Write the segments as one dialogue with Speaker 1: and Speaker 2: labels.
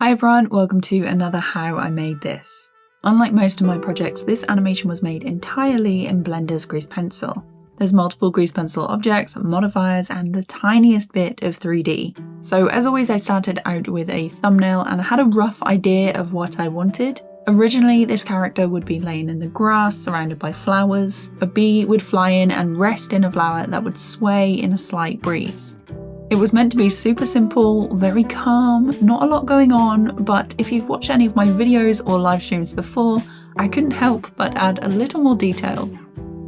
Speaker 1: Hi everyone, welcome to another How I Made This. Unlike most of my projects, this animation was made entirely in Blender's Grease Pencil. There's multiple Grease Pencil objects, modifiers, and the tiniest bit of 3D. So as always, I started out with a thumbnail and I had a rough idea of what I wanted. Originally, this character would be laying in the grass, surrounded by flowers. A bee would fly in and rest in a flower that would sway in a slight breeze. It was meant to be super simple, very calm, not a lot going on, but if you've watched any of my videos or live streams before, I couldn't help but add a little more detail.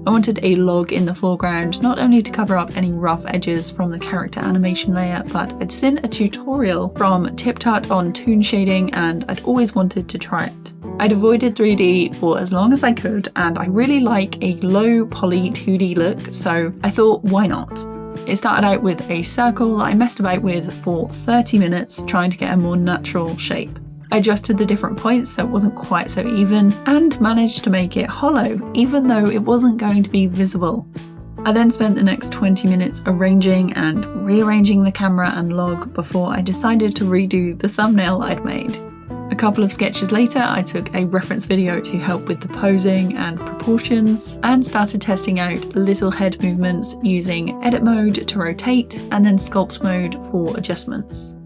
Speaker 1: I wanted a log in the foreground, not only to cover up any rough edges from the character animation layer, but I'd seen a tutorial from TipTut on Toon shading and I'd always wanted to try it. I'd avoided 3D for as long as I could, and I really like a low poly 2D look, so I thought, why not? It started out with a circle that I messed about with for 30 minutes trying to get a more natural shape. I adjusted the different points so it wasn't quite so even and managed to make it hollow even though it wasn't going to be visible. I then spent the next 20 minutes arranging and rearranging the camera and log before I decided to redo the thumbnail I'd made. A couple of sketches later, I took a reference video to help with the posing and proportions and started testing out little head movements using edit mode to rotate and then sculpt mode for adjustments.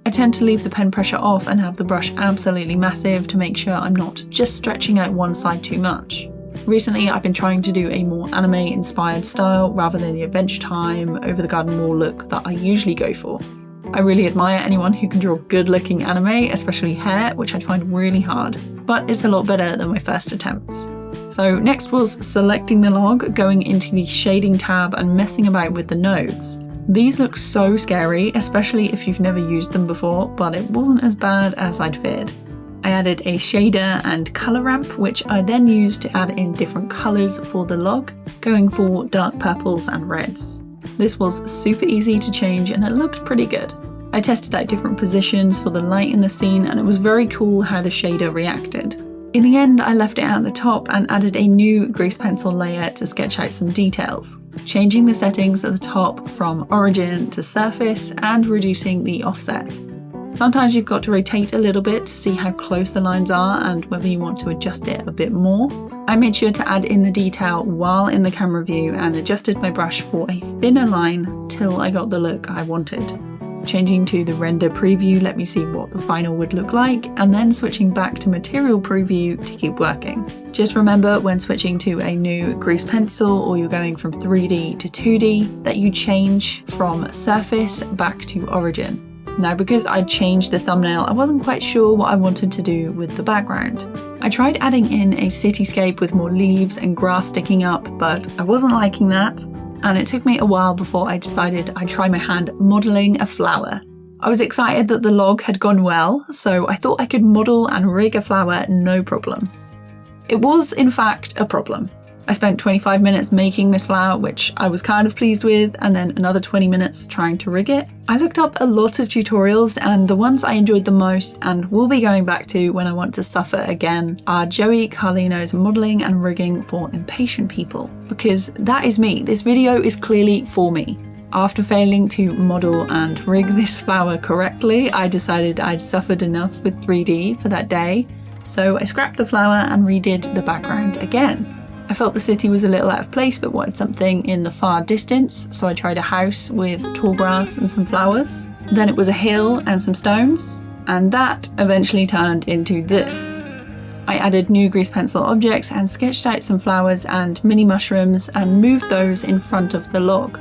Speaker 1: I tend to leave the pen pressure off and have the brush absolutely massive to make sure I'm not just stretching out one side too much. Recently, I've been trying to do a more anime-inspired style rather than the Adventure Time, over the garden wall look that I usually go for. I really admire anyone who can draw good-looking anime, especially hair, which I find really hard, but it's a lot better than my first attempts. So next was selecting the log, going into the shading tab and messing about with the nodes. These look so scary, especially if you've never used them before, but it wasn't as bad as I'd feared. I added a shader and colour ramp, which I then used to add in different colours for the log, going for dark purples and reds. This was super easy to change and it looked pretty good. I tested out different positions for the light in the scene and it was very cool how the shader reacted. In the end, I left it at the top and added a new grease pencil layer to sketch out some details, changing the settings at the top from origin to surface and reducing the offset. Sometimes you've got to rotate a little bit to see how close the lines are and whether you want to adjust it a bit more. I made sure to add in the detail while in the camera view and adjusted my brush for a thinner line till I got the look I wanted. Changing to the render preview let me see what the final would look like, and then switching back to material preview to keep working. Just remember when switching to a new grease pencil or you're going from 3D to 2D that you change from surface back to origin. Now, because I'd changed the thumbnail, I wasn't quite sure what I wanted to do with the background. I tried adding in a cityscape with more leaves and grass sticking up, but I wasn't liking that, and it took me a while before I decided I'd try my hand modelling a flower. I was excited that the log had gone well, so I thought I could model and rig a flower no problem. It was, in fact, a problem. I spent 25 minutes making this flower, which I was kind of pleased with, and then another 20 minutes trying to rig it. I looked up a lot of tutorials, and the ones I enjoyed the most and will be going back to when I want to suffer again are Joey Carlino's modelling and rigging for impatient people, because that is me. This video is clearly for me. After failing to model and rig this flower correctly, I decided I'd suffered enough with 3D for that day, so I scrapped the flower and redid the background again. I felt the city was a little out of place but wanted something in the far distance, so I tried a house with tall grass and some flowers. Then it was a hill and some stones, and that eventually turned into this. I added new grease pencil objects and sketched out some flowers and mini mushrooms and moved those in front of the log.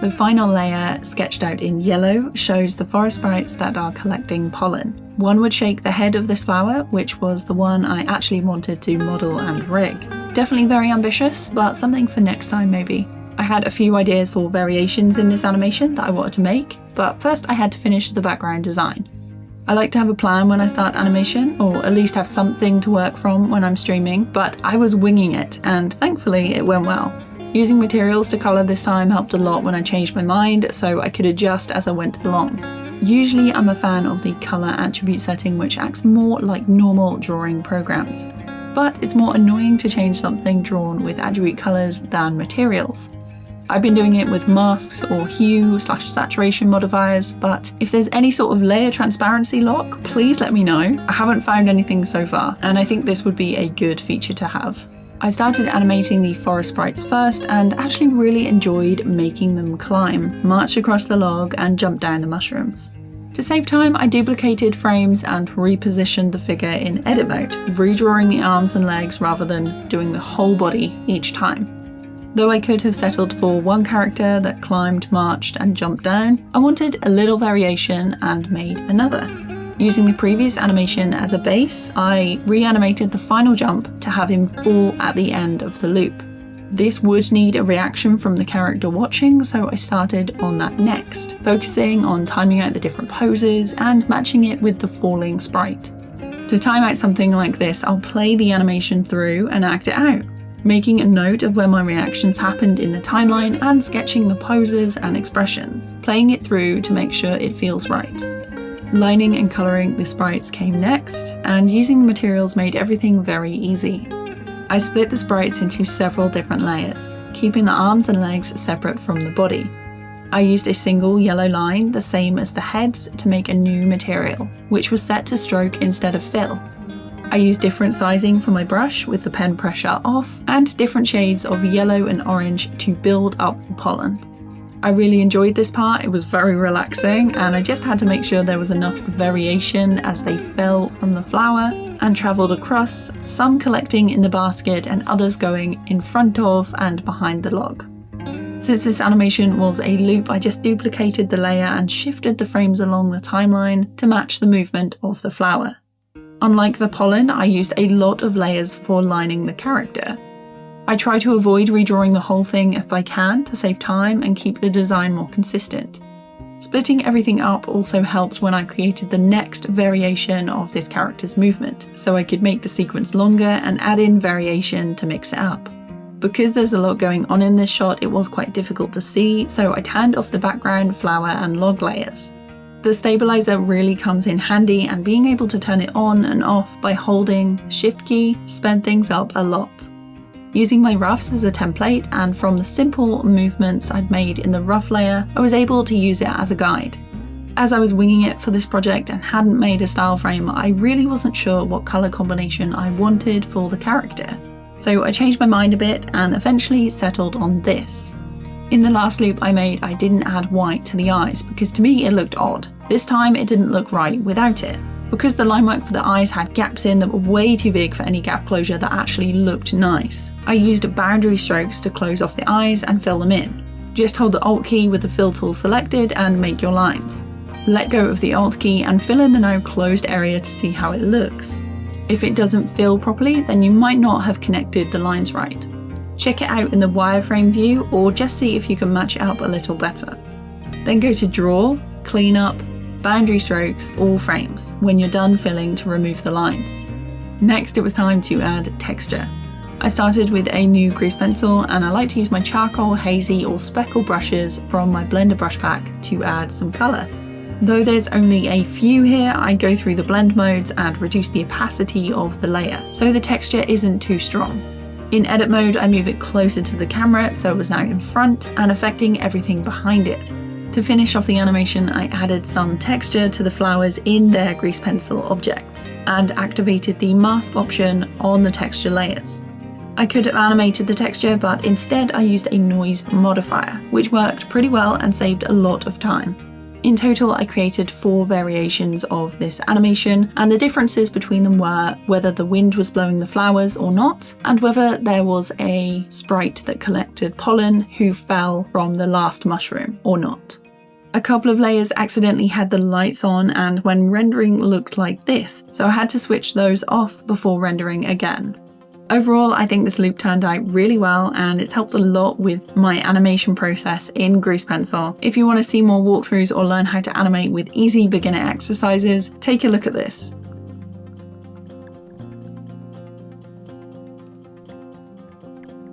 Speaker 1: The final layer, sketched out in yellow, shows the forest sprites that are collecting pollen. One would shake the head of this flower, which was the one I actually wanted to model and rig. Definitely very ambitious, but something for next time maybe. I had a few ideas for variations in this animation that I wanted to make, but first I had to finish the background design. I like to have a plan when I start animation, or at least have something to work from when I'm streaming, but I was winging it, and thankfully it went well. Using materials to colour this time helped a lot when I changed my mind, so I could adjust as I went along. Usually I'm a fan of the colour attribute setting, which acts more like normal drawing programs. But it's more annoying to change something drawn with attribute colours than materials. I've been doing it with masks or hue/saturation modifiers, but if there's any sort of layer transparency lock, please let me know. I haven't found anything so far, and I think this would be a good feature to have. I started animating the forest sprites first and actually really enjoyed making them climb, march across the log and jump down the mushrooms. To save time, I duplicated frames and repositioned the figure in edit mode, redrawing the arms and legs rather than doing the whole body each time. Though I could have settled for one character that climbed, marched and jumped down, I wanted a little variation and made another. Using the previous animation as a base, I reanimated the final jump to have him fall at the end of the loop. This would need a reaction from the character watching, so I started on that next, focusing on timing out the different poses and matching it with the falling sprite. To time out something like this, I'll play the animation through and act it out, making a note of where my reactions happened in the timeline and sketching the poses and expressions, playing it through to make sure it feels right. Lining and colouring the sprites came next, and using the materials made everything very easy. I split the sprites into several different layers, keeping the arms and legs separate from the body. I used a single yellow line, the same as the heads, to make a new material, which was set to stroke instead of fill. I used different sizing for my brush with the pen pressure off, and different shades of yellow and orange to build up the pollen. I really enjoyed this part, it was very relaxing, and I just had to make sure there was enough variation as they fell from the flower and travelled across, some collecting in the basket and others going in front of and behind the log. Since this animation was a loop, I just duplicated the layer and shifted the frames along the timeline to match the movement of the flower. Unlike the pollen, I used a lot of layers for lining the character. I try to avoid redrawing the whole thing if I can to save time and keep the design more consistent. Splitting everything up also helped when I created the next variation of this character's movement, so I could make the sequence longer and add in variation to mix it up. Because there's a lot going on in this shot, it was quite difficult to see, so I turned off the background, flower and log layers. The stabilizer really comes in handy, and being able to turn it on and off by holding the Shift key sped things up a lot. Using my roughs as a template, and from the simple movements I'd made in the rough layer, I was able to use it as a guide. As I was winging it for this project and hadn't made a style frame, I really wasn't sure what colour combination I wanted for the character. So I changed my mind a bit and eventually settled on this. In the last loop I made, I didn't add white to the eyes because to me it looked odd. This time it didn't look right without it. Because the line work for the eyes had gaps in that were way too big for any gap closure that actually looked nice, I used boundary strokes to close off the eyes and fill them in. Just hold the Alt key with the fill tool selected and make your lines. Let go of the Alt key and fill in the now closed area to see how it looks. If it doesn't fill properly, then you might not have connected the lines right. Check it out in the wireframe view or just see if you can match it up a little better. Then go to Draw, Clean Up, Boundary Strokes, All Frames when you're done filling to remove the lines. Next it was time to add texture. I started with a new grease pencil, and I like to use my charcoal, hazy or speckle brushes from my Blender brush pack to add some colour. Though there's only a few here, I go through the blend modes and reduce the opacity of the layer so the texture isn't too strong. In edit mode I move it closer to the camera so it was now in front and affecting everything behind it. To finish off the animation, I added some texture to the flowers in their grease pencil objects and activated the mask option on the texture layers. I could have animated the texture, but instead I used a noise modifier, which worked pretty well and saved a lot of time. In total, I created 4 variations of this animation, and the differences between them were whether the wind was blowing the flowers or not, and whether there was a sprite that collected pollen who fell from the last mushroom or not. A couple of layers accidentally had the lights on and when rendering looked like this, so I had to switch those off before rendering again. Overall, I think this loop turned out really well and it's helped a lot with my animation process in Grease Pencil. If you want to see more walkthroughs or learn how to animate with easy beginner exercises, take a look at this.